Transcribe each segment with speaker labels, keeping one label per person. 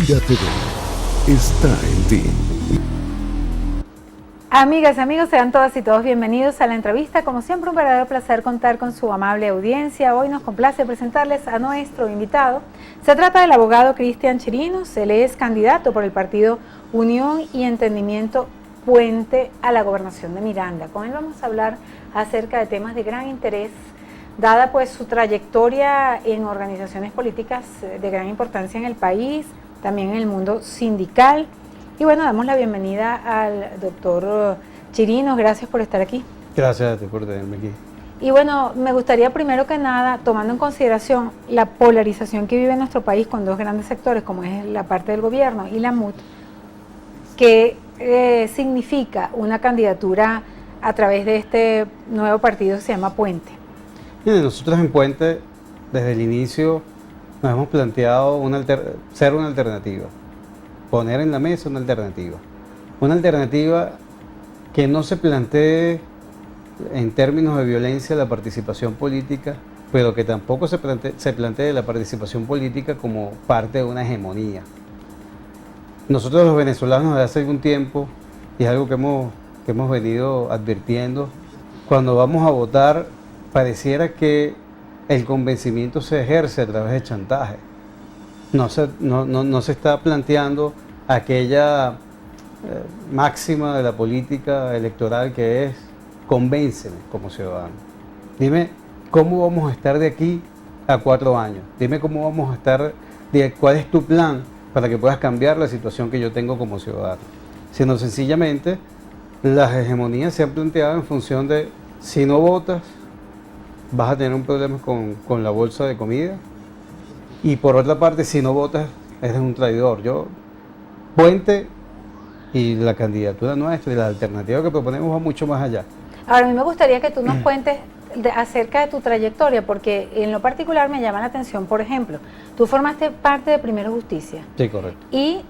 Speaker 1: Mira TV está en ti.
Speaker 2: Amigas y amigos, sean todas y todos bienvenidos a la entrevista. Como siempre, un verdadero placer contar con su amable audiencia. Hoy nos complace presentarles a nuestro invitado. Se trata del abogado Cristian Chirinos. Él es candidato por el partido Unión y Entendimiento Puente a la gobernación de Miranda. Con él vamos a hablar acerca de temas de gran interés, dada pues su trayectoria en organizaciones políticas de gran importancia en el país, también en el mundo sindical. Y bueno, damos la bienvenida al doctor Chirinos. Gracias por estar aquí.
Speaker 3: Gracias a ti por tenerme aquí.
Speaker 2: Y bueno, me gustaría primero que nada, tomando en consideración la polarización que vive nuestro país con dos grandes sectores, como es la parte del gobierno y la MUT, ¿qué significa una candidatura a través de este nuevo partido que se llama Puente?
Speaker 3: Mire, nosotros en Puente, desde el inicio, nos hemos planteado ser una alternativa. Poner en la mesa una alternativa que no se plantee en términos de violencia la participación política, pero que tampoco se plantee la participación política como parte de una hegemonía. Nosotros los venezolanos desde hace algún tiempo, y es algo que hemos venido advirtiendo, cuando vamos a votar pareciera que el convencimiento se ejerce a través de chantaje. No se está planteando aquella máxima de la política electoral que es convénceme como ciudadano. Dime cómo vamos a estar de aquí a 4 años. Dime cómo vamos a estar, cuál es tu plan para que puedas cambiar la situación que yo tengo como ciudadano. Sino sencillamente las hegemonías se han planteado en función de si no votas vas a tener un problema con la bolsa de comida. Y por otra parte, si no votas, eres un traidor. Puente y la candidatura nuestra y la alternativa que proponemos va mucho más allá.
Speaker 2: Ahora, a mí me gustaría que tú nos cuentes acerca de tu trayectoria, porque en lo particular me llama la atención, por ejemplo, tú formaste parte de Primero Justicia.
Speaker 3: Sí, correcto.
Speaker 2: Y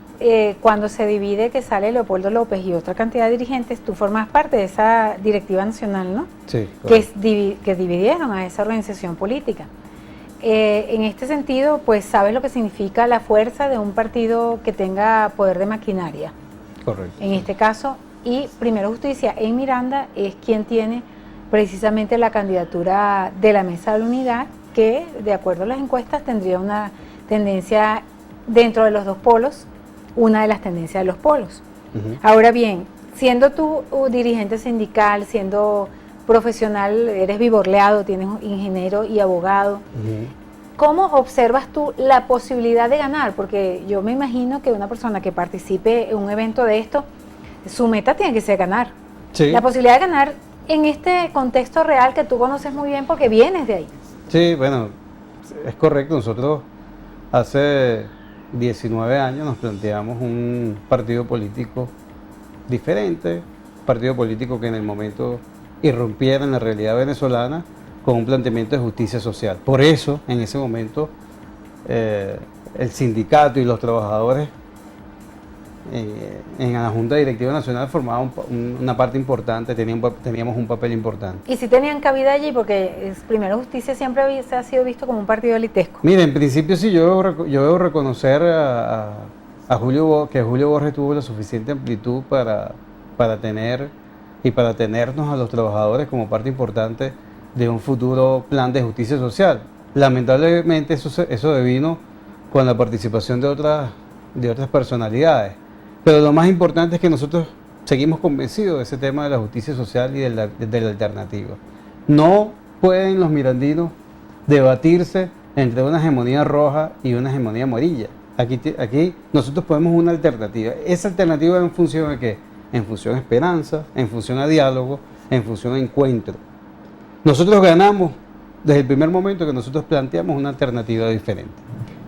Speaker 2: cuando se divide, que sale Leopoldo López y otra cantidad de dirigentes, tú formas parte de esa directiva nacional, ¿no?
Speaker 3: Sí,
Speaker 2: correcto. Que dividieron a esa organización política. En este sentido, pues sabes lo que significa la fuerza de un partido que tenga poder de maquinaria.
Speaker 3: Correcto.
Speaker 2: En este caso, y Primero Justicia en Miranda es quien tiene precisamente la candidatura de la Mesa de la Unidad, que de acuerdo a las encuestas tendría una tendencia dentro de los dos polos, una de las tendencias de los polos. Ahora bien, siendo tú dirigente sindical, siendo profesional, eres vivorleado, tienes ingeniero y abogado, ¿cómo observas tú la posibilidad de ganar? Porque yo me imagino que una persona que participe en un evento de esto, su meta tiene que ser ganar. Sí. La posibilidad de ganar en este contexto real que tú conoces muy bien porque vienes de ahí.
Speaker 3: Sí, bueno, es correcto. Nosotros hace 19 años nos planteamos un partido político diferente, un partido político que en el momento irrumpiera en la realidad venezolana con un planteamiento de justicia social. Por eso, en ese momento, el sindicato y los trabajadores en la Junta Directiva Nacional formaban una parte importante, teníamos un papel importante.
Speaker 2: ¿Y si tenían cabida allí? Porque Primero Justicia siempre ha sido visto como un partido elitesco.
Speaker 3: Mire, en principio sí, yo debo reconocer a Julio, que Julio Borges tuvo la suficiente amplitud para tenernos a los trabajadores como parte importante de un futuro plan de justicia social. Lamentablemente eso devino con la participación de otras personalidades. Pero lo más importante es que nosotros seguimos convencidos de ese tema de la justicia social y de la alternativa. No pueden los mirandinos debatirse entre una hegemonía roja y una hegemonía amarilla. Aquí nosotros podemos una alternativa. ¿Esa alternativa en función de qué? En función a esperanza, en función a diálogo, en función a encuentro. Nosotros ganamos desde el primer momento que nosotros planteamos una alternativa diferente.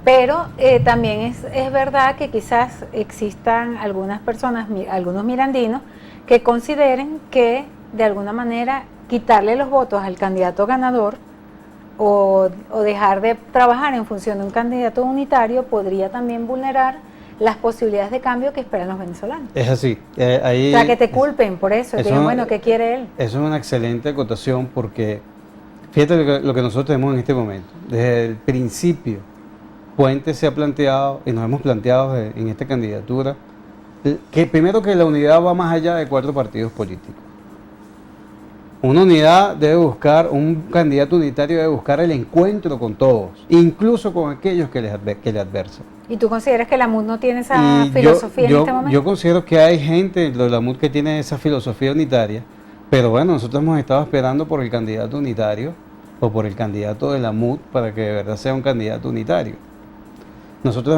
Speaker 2: Pero también es verdad que quizás existan algunas personas, algunos mirandinos, que consideren que de alguna manera quitarle los votos al candidato ganador o dejar de trabajar en función de un candidato unitario podría también vulnerar las posibilidades de cambio que esperan los venezolanos.
Speaker 3: Es así.
Speaker 2: O sea, que te culpen por eso, que digan, bueno, ¿qué quiere él?
Speaker 3: Eso es una excelente acotación porque fíjate lo que nosotros tenemos en este momento. Desde el principio Puente se ha planteado, y nos hemos planteado en esta candidatura, que primero que la unidad va más allá de 4 partidos políticos. Una unidad debe buscar, un candidato unitario debe buscar el encuentro con todos, incluso con aquellos que le adversan.
Speaker 2: ¿Y tú consideras que la MUD no tiene esa filosofía en este momento?
Speaker 3: Yo considero que hay gente dentro de la MUD que tiene esa filosofía unitaria, pero bueno, nosotros hemos estado esperando por el candidato unitario o por el candidato de la MUD para que de verdad sea un candidato unitario. Nosotros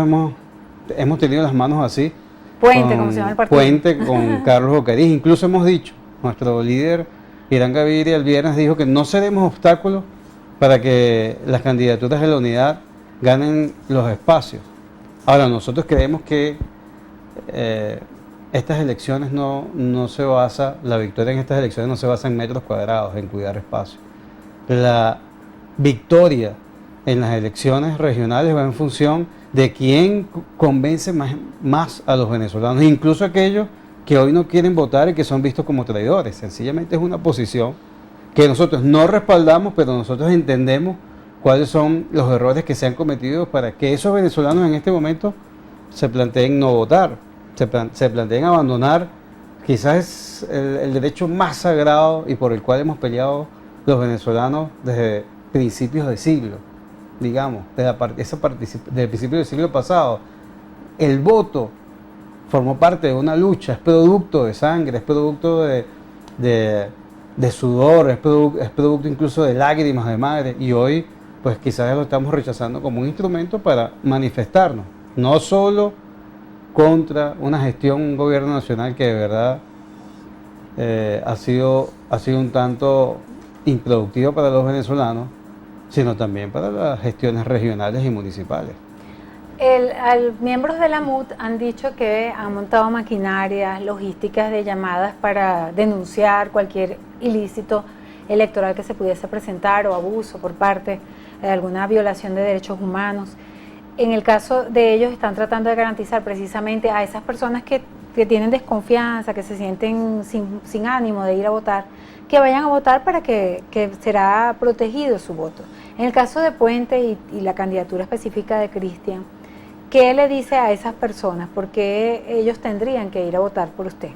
Speaker 3: hemos tenido las manos así.
Speaker 2: Puente, como se llama el partido.
Speaker 3: Puente con Carlos Ocariz. Incluso hemos dicho, nuestro líder Irán Gaviria el viernes dijo que no seremos obstáculos para que las candidaturas de la unidad ganen los espacios. Ahora, nosotros creemos que estas elecciones no se basa, la victoria en estas elecciones no se basa en metros cuadrados, en cuidar espacios. La victoria en las elecciones regionales va en función de quién convence más a los venezolanos, incluso aquellos que hoy no quieren votar y que son vistos como traidores. Sencillamente es una posición que nosotros no respaldamos, pero nosotros entendemos cuáles son los errores que se han cometido para que esos venezolanos en este momento se planteen no votar, se planteen abandonar quizás el derecho más sagrado y por el cual hemos peleado los venezolanos desde principios de siglo, digamos, desde el principio del siglo pasado. El voto formó parte de una lucha, es producto de sangre, es producto de sudor, es producto incluso de lágrimas de madre, y hoy pues quizás lo estamos rechazando como un instrumento para manifestarnos, no solo contra una gestión, un gobierno nacional que de verdad ha sido un tanto improductivo para los venezolanos, sino también para las gestiones regionales y municipales.
Speaker 2: Miembros de la MUD han dicho que han montado maquinarias logísticas de llamadas para denunciar cualquier ilícito electoral que se pudiese presentar o abuso por parte de alguna violación de derechos humanos. En el caso de ellos están tratando de garantizar precisamente a esas personas que tienen desconfianza, que se sienten sin ánimo de ir a votar, que vayan a votar para que será protegido su voto. En el caso de Puente y la candidatura específica de Cristian, ¿qué le dice a esas personas? ¿Por qué ellos tendrían que ir a votar por usted?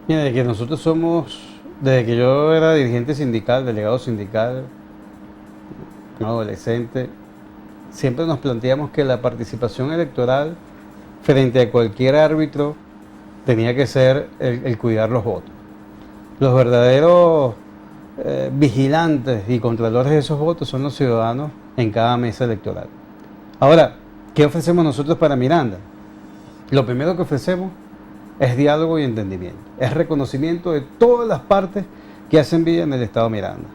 Speaker 3: Mira, desde que yo era dirigente sindical, delegado sindical, un adolescente, siempre nos planteamos que la participación electoral frente a cualquier árbitro tenía que ser el cuidar los votos. Los verdaderos vigilantes y controladores de esos votos son los ciudadanos en cada mesa electoral. Ahora, ¿qué ofrecemos nosotros para Miranda? Lo primero que ofrecemos es diálogo y entendimiento, es reconocimiento de todas las partes que hacen vida en el estado Miranda.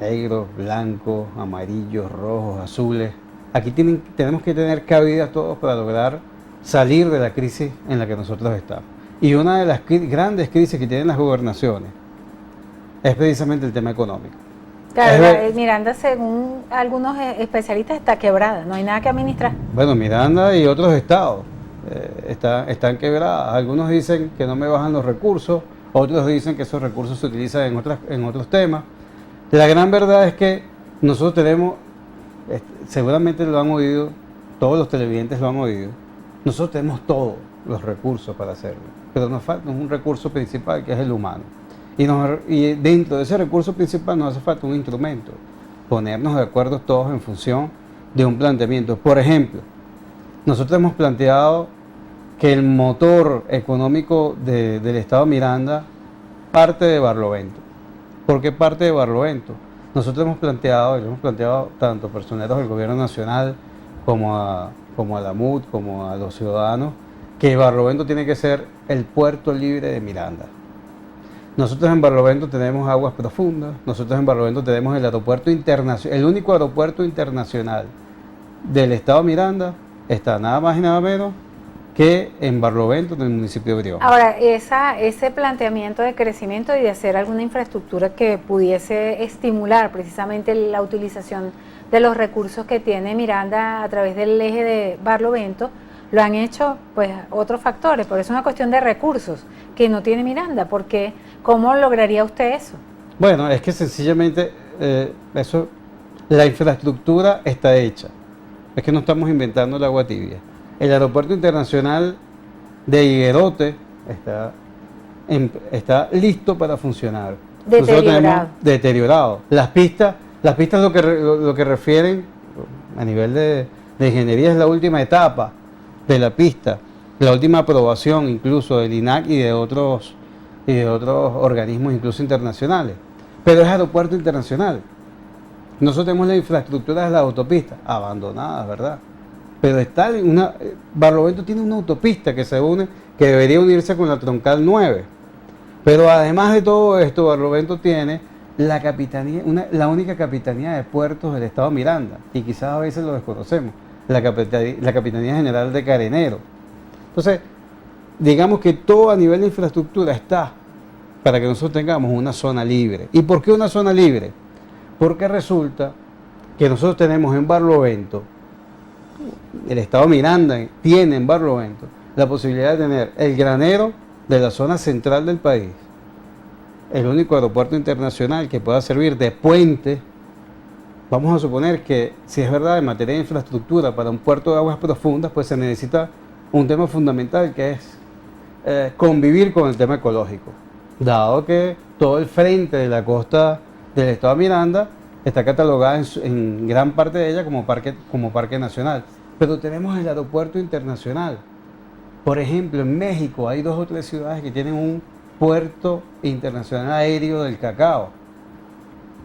Speaker 3: Negros, blancos, amarillos, rojos, azules. Aquí tenemos que tener cabida todos para lograr salir de la crisis en la que nosotros estamos. Y una de las grandes crisis que tienen las gobernaciones es precisamente el tema económico.
Speaker 2: Claro, Miranda, según algunos especialistas, está quebrada, no hay nada que administrar.
Speaker 3: Bueno, Miranda y otros estados están quebradas. Algunos dicen que no me bajan los recursos, otros dicen que esos recursos se utilizan en otros temas. La gran verdad es que nosotros tenemos, seguramente lo han oído, todos los televidentes lo han oído, nosotros tenemos todos los recursos para hacerlo, pero nos falta un recurso principal que es el humano. Y dentro de ese recurso principal nos hace falta un instrumento, ponernos de acuerdo todos en función de un planteamiento. Por ejemplo, nosotros hemos planteado que el motor económico del estado Miranda parte de Barlovento. ¿Por qué parte de Barlovento? Nosotros hemos planteado, y lo hemos planteado tanto personeros del gobierno nacional como a la MUD, como a los ciudadanos, que Barlovento tiene que ser el puerto libre de Miranda. Nosotros en Barlovento tenemos aguas profundas, nosotros en Barlovento tenemos el aeropuerto internacional, el único aeropuerto internacional del estado Miranda está nada más y nada menos que en Barlovento, en el municipio de Brión.
Speaker 2: Ahora, ese planteamiento de crecimiento y de hacer alguna infraestructura que pudiese estimular precisamente la utilización de los recursos que tiene Miranda a través del eje de Barlovento, lo han hecho pues otros factores, pero es una cuestión de recursos que no tiene Miranda, porque ¿cómo lograría usted eso?
Speaker 3: Bueno, es que sencillamente la infraestructura está hecha. es que no estamos inventando el agua tibia. El aeropuerto internacional de Higuerote está listo para funcionar. Nosotros tenemos deteriorado. Las pistas lo que refieren a nivel de ingeniería es la última etapa de la pista, la última aprobación incluso del INAC y de otros organismos incluso internacionales. Pero es aeropuerto internacional. Nosotros tenemos la infraestructura de las autopistas abandonadas, ¿verdad? Pero Barlovento tiene una autopista que debería unirse con la troncal 9. Pero además de todo esto, Barlovento tiene la única capitanía de puertos del estado Miranda, y quizás a veces lo desconocemos, la Capitanía General de Carenero. Entonces, digamos que todo a nivel de infraestructura está para que nosotros tengamos una zona libre. ¿Y por qué una zona libre? Porque resulta que nosotros tenemos en Barlovento, el estado Miranda tiene en Barlovento la posibilidad de tener el granero de la zona central del país, el único aeropuerto internacional que pueda servir de puente. Vamos a suponer que, si es verdad, en materia de infraestructura para un puerto de aguas profundas, pues se necesita un tema fundamental, que es convivir con el tema ecológico, dado que todo el frente de la costa del estado Miranda está catalogada en gran parte de ella como parque nacional. Pero tenemos el aeropuerto internacional. Por ejemplo, en México hay 2 o 3 ciudades que tienen un puerto internacional aéreo del cacao.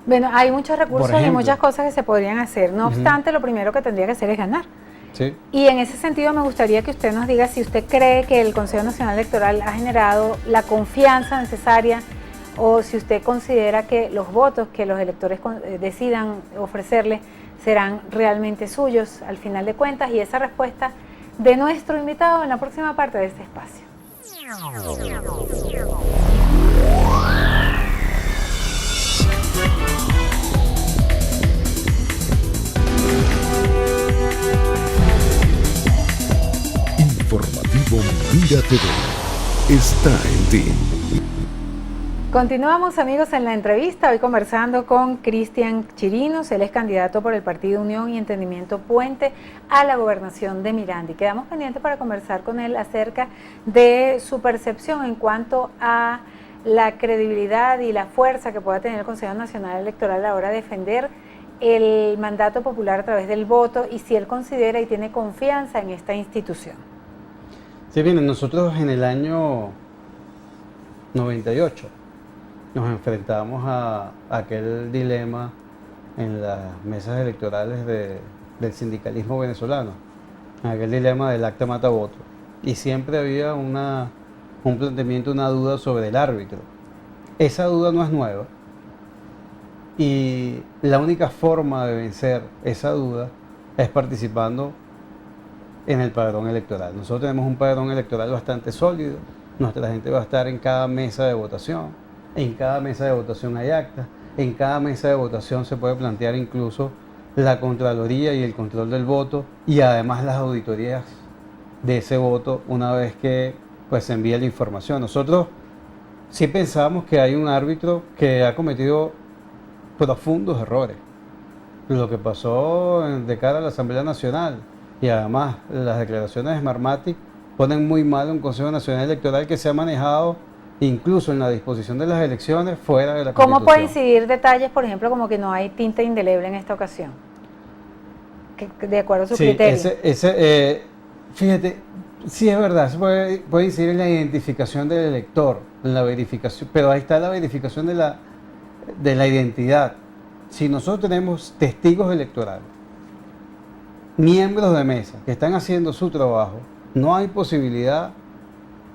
Speaker 2: Bueno, hay muchos recursos y muchas cosas que se podrían hacer. No obstante, lo primero que tendría que hacer es ganar.
Speaker 3: Sí.
Speaker 2: Y en ese sentido me gustaría que usted nos diga si usted cree que el Consejo Nacional Electoral ha generado la confianza necesaria, o si usted considera que los votos que los electores decidan ofrecerle serán realmente suyos al final de cuentas, y esa respuesta de nuestro invitado en la próxima parte de este espacio.
Speaker 1: Informativo Mira TV está en ti.
Speaker 2: Continuamos, amigos, en la entrevista, hoy conversando con Cristian Chirinos. Él es candidato por el Partido Unión y Entendimiento Puente a la gobernación de Miranda, y quedamos pendientes para conversar con él acerca de su percepción en cuanto a la credibilidad y la fuerza que pueda tener el Consejo Nacional Electoral a la hora de defender el mandato popular a través del voto, y si él considera y tiene confianza en esta institución.
Speaker 3: Sí, bien, nosotros en el año 98 nos enfrentamos a aquel dilema en las mesas electorales del sindicalismo venezolano, aquel dilema del acta mata voto, y siempre había un planteamiento, una duda sobre el árbitro. Esa duda no es nueva, y la única forma de vencer esa duda es participando en el padrón electoral. Nosotros tenemos un padrón electoral bastante sólido, nuestra gente va a estar en cada mesa de votación. En cada mesa de votación hay actas, en cada mesa de votación se puede plantear incluso la Contraloría y el control del voto, y además las auditorías de ese voto una vez que pues, se envía la información. Nosotros sí pensamos que hay un árbitro que ha cometido profundos errores. Lo que pasó de cara a la Asamblea Nacional, y además las declaraciones de Smartmatic ponen muy mal a un Consejo Nacional Electoral que se ha manejado incluso en la disposición de las elecciones fuera de la Constitución.
Speaker 2: ¿Cómo pueden incidir detalles, por ejemplo, como que no hay tinta indeleble en esta ocasión? De acuerdo a su criterio.
Speaker 3: Fíjate, sí es verdad, se puede incidir en la identificación del elector, en la verificación, pero ahí está la verificación de la identidad. Si nosotros tenemos testigos electorales, miembros de mesa que están haciendo su trabajo, no hay posibilidad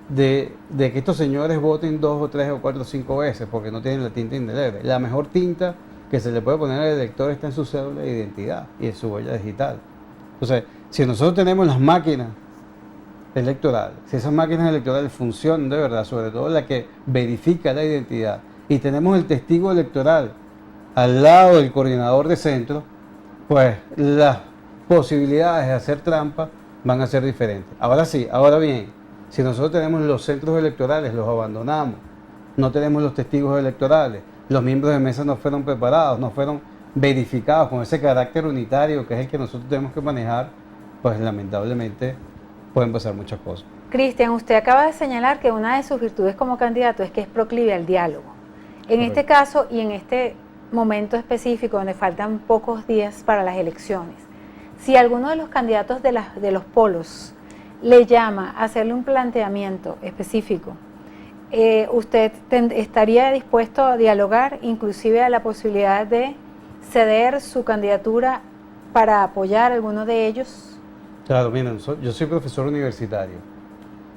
Speaker 3: de que estos señores voten 2 o 3 o 4 o 5 veces porque no tienen la tinta indeleble. La mejor tinta que se le puede poner al elector está en su cédula de identidad y en su huella digital. Entonces, si nosotros tenemos las máquinas electorales, si esas máquinas electorales funcionan de verdad, sobre todo la que verifica la identidad, y tenemos el testigo electoral al lado del coordinador de centro, pues las posibilidades de hacer trampa van a ser diferentes. Ahora sí, ahora bien, si nosotros tenemos los centros electorales, los abandonamos, no tenemos los testigos electorales, los miembros de mesa no fueron preparados, no fueron verificados con ese carácter unitario que es el que nosotros tenemos que manejar, pues lamentablemente pueden pasar muchas cosas.
Speaker 2: Cristian, usted acaba de señalar que una de sus virtudes como candidato es que es proclive al diálogo. En
Speaker 3: Correcto.
Speaker 2: este caso y en este momento específico donde faltan pocos días para las elecciones, si alguno de los candidatos de los polos le llama a hacerle un planteamiento específico, ¿usted estaría dispuesto a dialogar, inclusive a la posibilidad de ceder su candidatura para apoyar a alguno de ellos?
Speaker 3: Claro, miren, yo soy profesor universitario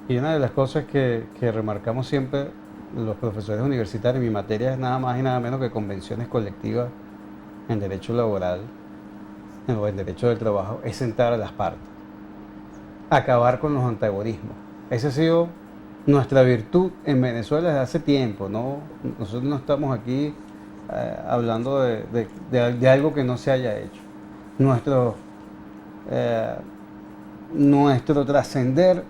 Speaker 3: y una de las cosas que remarcamos siempre los profesores universitarios, mi materia es nada más y nada menos que convenciones colectivas en derecho laboral o en derecho del trabajo, es sentar a las partes, acabar con los antagonismos. Esa ha sido nuestra virtud en Venezuela desde hace tiempo, ¿no? Nosotros no estamos aquí hablando de algo que no se haya hecho. Nuestro trascender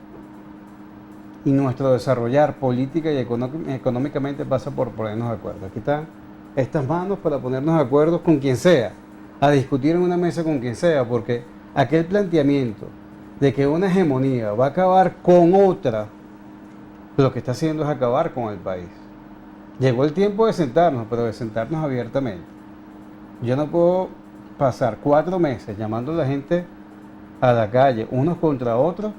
Speaker 3: y nuestro desarrollar política y económicamente pasa por ponernos de acuerdo. Aquí están estas manos para ponernos de acuerdo con quien sea, a discutir en una mesa con quien sea, porque aquel planteamiento de que una hegemonía va a acabar con otra, lo que está haciendo es acabar con el país. Llegó el tiempo de sentarnos, pero de sentarnos abiertamente. Yo no puedo pasar 4 meses llamando a la gente a la calle, unos contra otros,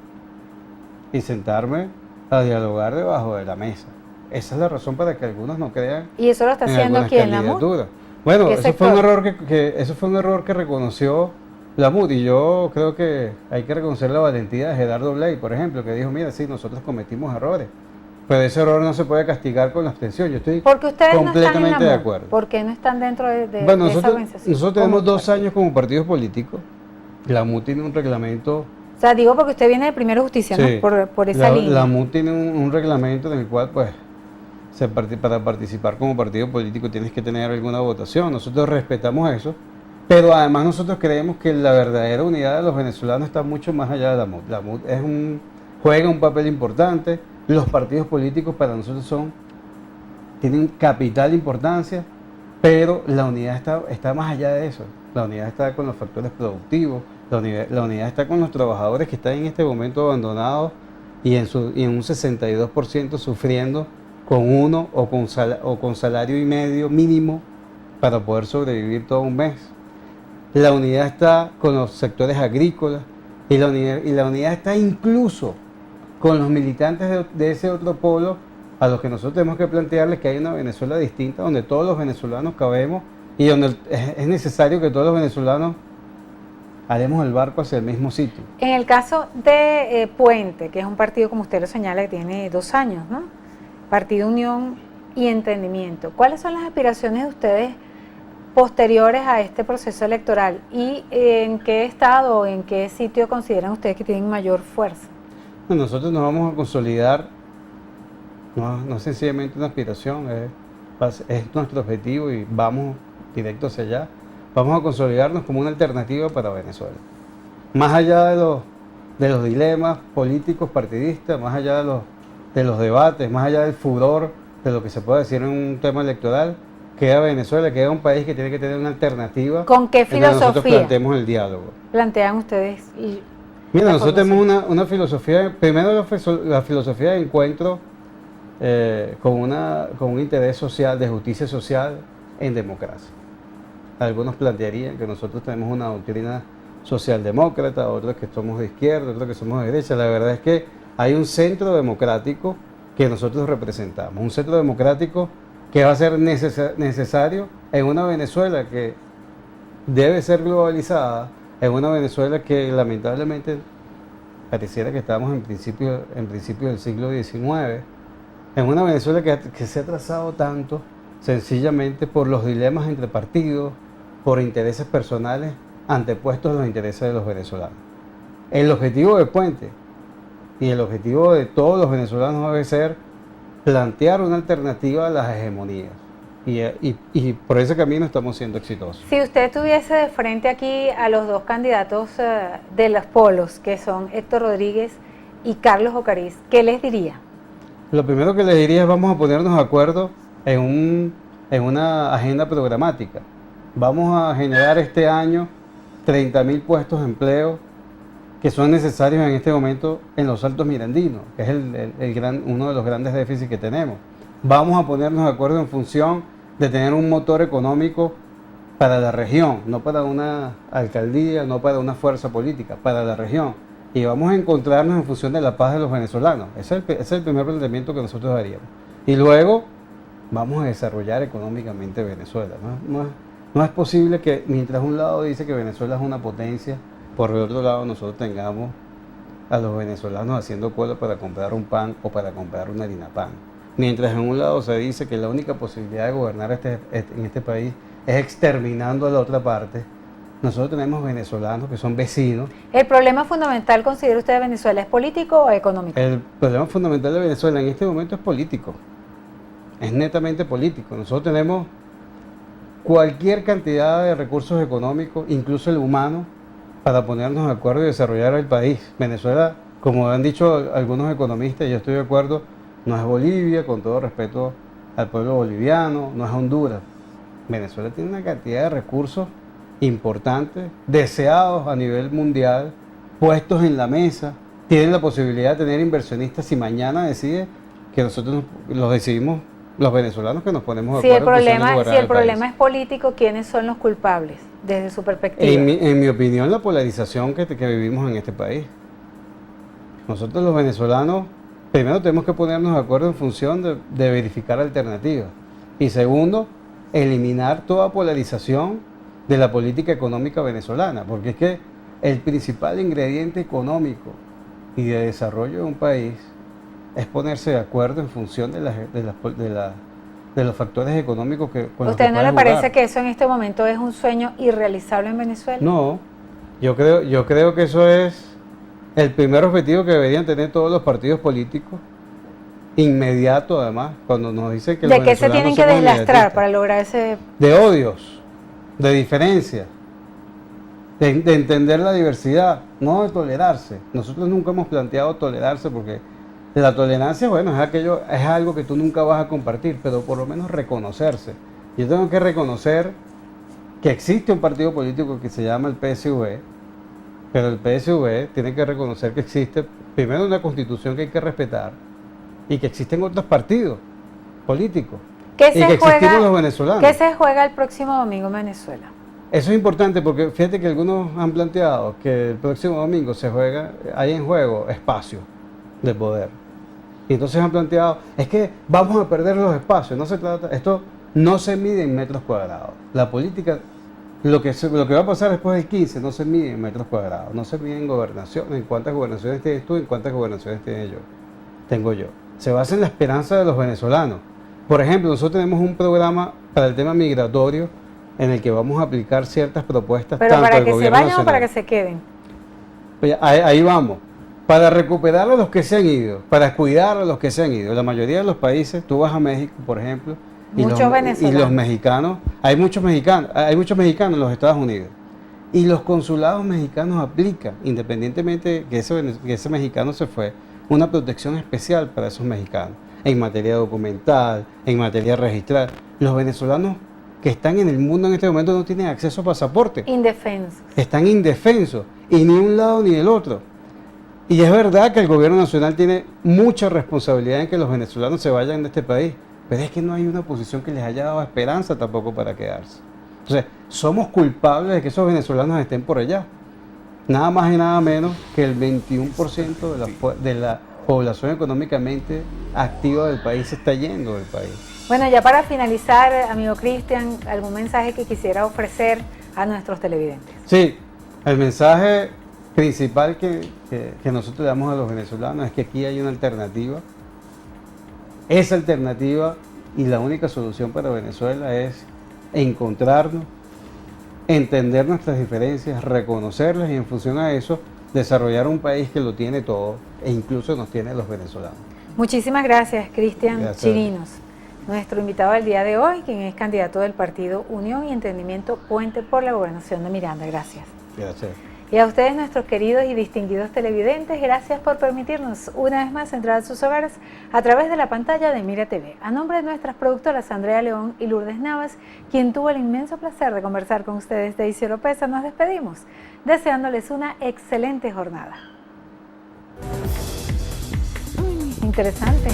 Speaker 3: y sentarme a dialogar debajo de la mesa. Esa es la razón para que algunos no crean
Speaker 2: ¿Y eso lo está
Speaker 3: en
Speaker 2: haciendo
Speaker 3: algunas
Speaker 2: quién, la MUD?
Speaker 3: candidaturas. Bueno,
Speaker 2: ¿Qué
Speaker 3: eso fue un
Speaker 2: sector?
Speaker 3: error eso fue un error que reconoció la MUD, y yo creo que hay que reconocer la valentía de Gerardo Blay, por ejemplo, que dijo, mira, sí, nosotros cometimos errores, pero ese error no se puede castigar con la abstención. Yo estoy
Speaker 2: Porque ustedes no están en
Speaker 3: completamente
Speaker 2: la
Speaker 3: de
Speaker 2: MUD,
Speaker 3: acuerdo.
Speaker 2: ¿por qué no están dentro de
Speaker 3: Bueno,
Speaker 2: esa organización?
Speaker 3: nosotros tenemos
Speaker 2: Como
Speaker 3: 2
Speaker 2: partido.
Speaker 3: años como partidos políticos. La MUD tiene un reglamento.
Speaker 2: O sea, digo porque usted viene de Primera Justicia,
Speaker 3: Sí,
Speaker 2: ¿no? Por esa línea.
Speaker 3: La MUD tiene un reglamento en el cual, pues, para participar como partido político tienes que tener alguna votación. Nosotros respetamos eso, pero además nosotros creemos que la verdadera unidad de los venezolanos está mucho más allá de la MUD. La MUD juega un papel importante. Los partidos políticos para nosotros tienen capital importancia, pero la unidad está más allá de eso. La unidad está con los factores productivos, la unidad está con los trabajadores que están en este momento abandonados y en un 62% sufriendo con uno o con salario y medio mínimo para poder sobrevivir todo un mes. La unidad está con los sectores agrícolas y la unidad está incluso con los militantes de ese otro polo a los que nosotros tenemos que plantearles que hay una Venezuela distinta donde todos los venezolanos cabemos y donde es necesario que todos los venezolanos haremos el barco hacia el mismo sitio.
Speaker 2: En el caso de Puente, que es un partido, como usted lo señala, que tiene 2 años, ¿no? Partido Unión y Entendimiento. ¿Cuáles son las aspiraciones de ustedes posteriores a este proceso electoral? ¿Y en qué estado o en qué sitio consideran ustedes que tienen mayor fuerza?
Speaker 3: Bueno, nosotros nos vamos a consolidar, no es sencillamente una aspiración, es nuestro objetivo y vamos directo hacia allá. Vamos a consolidarnos como una alternativa para Venezuela. Más allá de los dilemas políticos partidistas, más allá de los debates, más allá del furor de lo que se puede decir en un tema electoral, queda Venezuela, queda un país que tiene que tener una alternativa.
Speaker 2: ¿Con qué
Speaker 3: en donde nosotros
Speaker 2: filosofía
Speaker 3: planteemos el diálogo.
Speaker 2: plantean ustedes?
Speaker 3: Mira,
Speaker 2: la
Speaker 3: nosotros
Speaker 2: formación?
Speaker 3: tenemos una filosofía, primero la filosofía de encuentro con un interés social, de justicia social en democracia. Algunos plantearían que nosotros tenemos una doctrina socialdemócrata, otros que somos de izquierda, otros que somos de derecha. La verdad es que hay un centro democrático que nosotros representamos, un centro democrático que va a ser necesario en una Venezuela que debe ser globalizada, en una Venezuela que lamentablemente pareciera que estamos en principio del siglo XIX, en una Venezuela que se ha atrasado tanto sencillamente por los dilemas entre partidos, por intereses personales antepuestos a los intereses de los venezolanos. El objetivo de Puente y el objetivo de todos los venezolanos debe ser plantear una alternativa a las hegemonías. Y por ese camino estamos siendo exitosos.
Speaker 2: Si usted tuviese de frente aquí a los 2 candidatos de los polos, que son Héctor Rodríguez y Carlos Ocariz, ¿qué les diría?
Speaker 3: Lo primero que les diría es vamos a ponernos de acuerdo en una agenda programática. vamos a generar este año 30.000 puestos de empleo que son necesarios en este momento en los Altos Mirandinos, que es uno de los grandes déficits que tenemos. Vamos a ponernos de acuerdo en función de tener un motor económico para la región, no para una alcaldía, no para una fuerza política, para la región. Y vamos a encontrarnos en función de la paz de los venezolanos. Ese es el primer planteamiento que nosotros haríamos. Y luego vamos a desarrollar económicamente Venezuela. No es posible que mientras un lado dice que Venezuela es una potencia, por el otro lado nosotros tengamos a los venezolanos haciendo cola para comprar un pan o para comprar una harina pan. Mientras en un lado se dice que la única posibilidad de gobernar en este país es exterminando a la otra parte, nosotros tenemos venezolanos que son vecinos.
Speaker 2: ¿El problema fundamental, considera usted, de Venezuela es político o económico?
Speaker 3: El problema fundamental de Venezuela en este momento es político, es netamente político. Nosotros tenemos cualquier cantidad de recursos económicos, incluso el humano, para ponernos de acuerdo y desarrollar el país. Venezuela, como han dicho algunos economistas, y yo estoy de acuerdo, no es Bolivia, con todo respeto al pueblo boliviano, no es Honduras. Venezuela tiene una cantidad de recursos importantes, deseados a nivel mundial, puestos en la mesa, tienen la posibilidad de tener inversionistas si mañana decide que nosotros los decidimos los venezolanos que nos ponemos de acuerdo.
Speaker 2: Si el problema es político, ¿quiénes son los culpables desde su perspectiva?
Speaker 3: En mi opinión, la polarización que vivimos en este país. Nosotros los venezolanos, primero tenemos que ponernos de acuerdo en función de verificar alternativas. Y segundo, eliminar toda polarización de la política económica venezolana, porque es que el principal ingrediente económico y de desarrollo de un país es ponerse de acuerdo en función de los factores económicos con los que
Speaker 2: ¿Usted no le
Speaker 3: puede
Speaker 2: parece
Speaker 3: jugar.
Speaker 2: que eso en este momento es un sueño irrealizable en Venezuela?
Speaker 3: No, yo creo que eso es el primer objetivo que deberían tener todos los partidos políticos, inmediato además, cuando nos dicen que los
Speaker 2: ¿De qué se tienen
Speaker 3: venezolanos
Speaker 2: que
Speaker 3: somos
Speaker 2: deslastrar
Speaker 3: inmediatistas.
Speaker 2: para lograr ese...?
Speaker 3: De odios, de diferencias, de entender la diversidad, no de tolerarse. Nosotros nunca hemos planteado tolerarse porque la tolerancia, bueno, es algo que tú nunca vas a compartir, pero por lo menos reconocerse. Yo tengo que reconocer que existe un partido político que se llama el PSV, pero el PSV tiene que reconocer que existe primero una constitución que hay que respetar y que existen otros partidos políticos y que existimos los venezolanos.
Speaker 2: ¿Qué se juega el próximo domingo en Venezuela?
Speaker 3: Eso es importante porque fíjate que algunos han planteado que el próximo domingo hay en juego espacio de poder. Y entonces han planteado, es que vamos a perder los espacios. Esto no se mide en metros cuadrados. La política, lo que va a pasar después del 15 no se mide en metros cuadrados, no se mide en gobernación, en cuántas gobernaciones tienes tú, en cuántas gobernaciones tengo yo. Se basa en la esperanza de los venezolanos. Por ejemplo, nosotros tenemos un programa para el tema migratorio en el que vamos a aplicar ciertas propuestas.
Speaker 2: ¿Pero
Speaker 3: tanto
Speaker 2: para
Speaker 3: del
Speaker 2: que se
Speaker 3: gobierno
Speaker 2: vayan o
Speaker 3: nacional.
Speaker 2: para que se queden?
Speaker 3: Pues ahí vamos. Para recuperar a los que se han ido, para cuidar a los que se han ido. La mayoría de los países, tú vas a México, por ejemplo, y los mexicanos, hay muchos mexicanos en los Estados Unidos. Y los consulados mexicanos aplican, independientemente que ese mexicano se fue, una protección especial para esos mexicanos, en materia documental, en materia registral. Los venezolanos que están en el mundo en este momento no tienen acceso a pasaporte.
Speaker 2: Indefensos.
Speaker 3: Están indefensos, y ni un lado ni el otro. Y es verdad que el gobierno nacional tiene mucha responsabilidad en que los venezolanos se vayan de este país, pero es que no hay una oposición que les haya dado esperanza tampoco para quedarse. Entonces, somos culpables de que esos venezolanos estén por allá. Nada más y nada menos que el 21% de la población económicamente activa del país se está yendo del país.
Speaker 2: Bueno, ya para finalizar, amigo Cristian, ¿algún mensaje que quisiera ofrecer a nuestros televidentes?
Speaker 3: Sí, el mensaje principal que nosotros le damos a los venezolanos es que aquí hay una alternativa. Esa alternativa y la única solución para Venezuela es encontrarnos, entender nuestras diferencias, reconocerlas y en función a eso desarrollar un país que lo tiene todo e incluso nos tiene los venezolanos.
Speaker 2: Muchísimas gracias, Cristian
Speaker 3: Gracias.
Speaker 2: Chirinos, nuestro invitado del día de hoy, quien es candidato del partido Unión y Entendimiento Puente por la Gobernación de Miranda. Gracias.
Speaker 3: Gracias.
Speaker 2: Y a ustedes, nuestros queridos y distinguidos televidentes, gracias por permitirnos una vez más entrar a sus hogares a través de la pantalla de Mira TV. A nombre de nuestras productoras Andrea León y Lourdes Navas, quien tuvo el inmenso placer de conversar con ustedes, Daisy Oropesa, nos despedimos, deseándoles una excelente jornada. Interesante.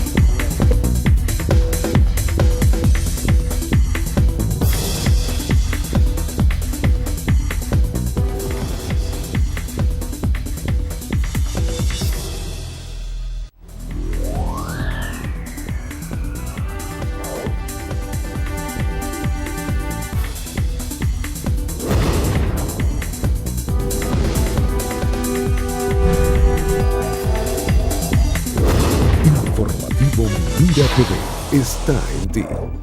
Speaker 1: Informativo Mira TV está en ti.